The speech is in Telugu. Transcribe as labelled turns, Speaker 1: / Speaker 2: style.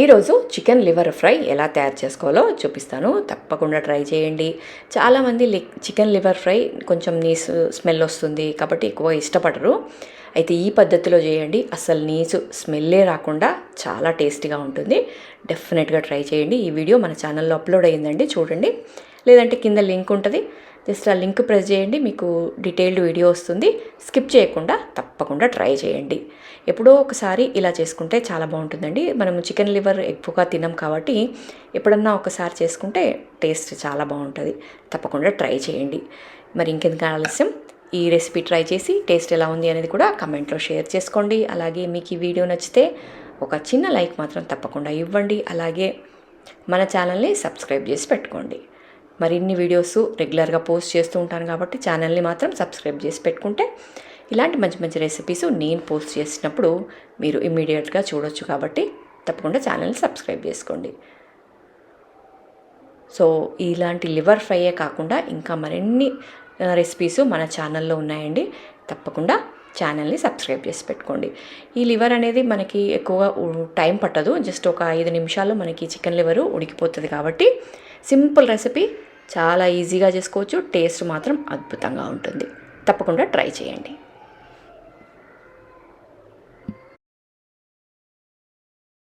Speaker 1: ఈరోజు చికెన్ లివర్ ఫ్రై ఎలా తయారు చేసుకోవాలో చూపిస్తాను. తప్పకుండా ట్రై చేయండి. చాలామంది చికెన్ లివర్ ఫ్రై కొంచెం నీసు స్మెల్ వస్తుంది కాబట్టి ఎక్కువ ఇష్టపడరు. అయితే ఈ పద్ధతిలో చేయండి. అసలు నీసు స్మెల్లే రాకుండా చాలా టేస్టీగా ఉంటుంది. డెఫినెట్గా ట్రై చేయండి. ఈ వీడియో మన ఛానల్లో అప్లోడ్ అయ్యిందండి, చూడండి. లేదంటే కింద లింక్ ఉంటుంది, జస్ట్ ఆ లింక్ ప్రెస్ చేయండి, మీకు డీటెయిల్డ్ వీడియో వస్తుంది. స్కిప్ చేయకుండా తప్పకుండా ట్రై చేయండి. ఎప్పుడో ఒకసారి ఇలా చేసుకుంటే చాలా బాగుంటుందండి. మనం చికెన్ లివర్ ఎక్కువగా తినం కాబట్టి ఎప్పుడన్నా ఒకసారి చేసుకుంటే టేస్ట్ చాలా బాగుంటుంది. తప్పకుండా ట్రై చేయండి. మరి ఇంకెందుకు ఆలస్యం, ఈ రెసిపీ ట్రై చేసి టేస్ట్ ఎలా ఉంది అనేది కూడా కమెంట్లో షేర్ చేసుకోండి. అలాగే మీకు ఈ వీడియో నచ్చితే ఒక చిన్న లైక్ మాత్రం తప్పకుండా ఇవ్వండి. అలాగే మన ఛానల్ని సబ్స్క్రైబ్ చేసి పెట్టుకోండి. మరిన్ని వీడియోస్ రెగ్యులర్గా పోస్ట్ చేస్తూ ఉంటాను కాబట్టి ఛానల్ని మాత్రం సబ్స్క్రైబ్ చేసి పెట్టుకుంటే ఇలాంటి మంచి మంచి రెసిపీస్ నేను పోస్ట్ చేసినప్పుడు మీరు ఇమ్మీడియట్గా చూడొచ్చు. కాబట్టి తప్పకుండా ఛానల్ని సబ్స్క్రైబ్ చేసుకోండి. సో ఇలాంటి లివర్ ఫ్రైయే కాకుండా ఇంకా మరిన్ని రెసిపీస్ మన ఛానల్లో ఉన్నాయండి. తప్పకుండా ఛానల్ని సబ్స్క్రైబ్ చేసి పెట్టుకోండి. ఈ లివర్ అనేది మనకి ఎక్కువగా టైం పట్టదు, జస్ట్ ఒక 5 నిమిషాల్లో మనకి చికెన్ లివరు ఉడికిపోతుంది. కాబట్టి సింపుల్ రెసిపీ, చాలా ఈజీగా చేసుకోవచ్చు. టేస్ట్ మాత్రం అద్భుతంగా ఉంటుంది. తప్పకుండా ట్రై చేయండి.